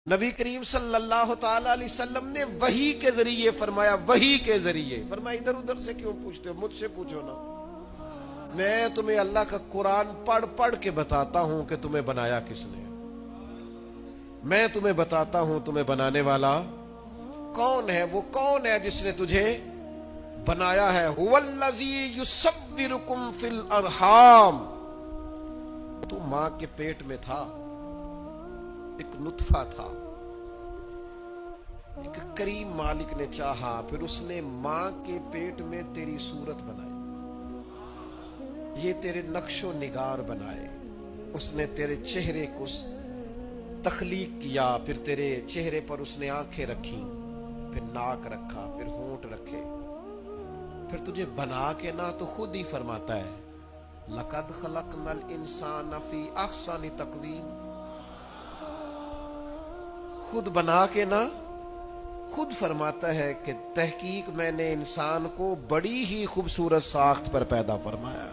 نبی کریم صلی اللہ تعالی علیہ وسلم نے وحی کے ذریعے فرمایا، وحی کے ذریعے فرمایا ادھر ادھر سے کیوں پوچھتے ہو، مجھ سے پوچھو نا، میں تمہیں اللہ کا قرآن پڑھ پڑھ کے بتاتا ہوں کہ تمہیں بنایا کس نے، میں تمہیں بتاتا ہوں تمہیں بنانے والا کون ہے، وہ کون ہے جس نے تجھے بنایا ہے۔ هو الذی یصورکم فی الارحام، تو ماں کے پیٹ میں تھا، ایک نطفہ تھا، ایک کریم مالک نے چاہا، پھر اس نے ماں کے پیٹ میں تیری صورت بنائی، یہ تیرے نقش و نگار بنائے، اس نے تیرے چہرے کو تخلیق کیا، پھر تیرے چہرے پر اس نے آنکھیں رکھی، پھر ناک رکھا، پھر ہونٹ رکھے، پھر تجھے بنا کے نہ تو خود ہی فرماتا ہے لَقَدْ خَلَقْنَا الْإِنسَانَ فِي أَحْسَنِ تَقْوِيمٍ، خود بنا کے نہ خود فرماتا ہے کہ تحقیق میں نے انسان کو بڑی ہی خوبصورت ساخت پر پیدا فرمایا۔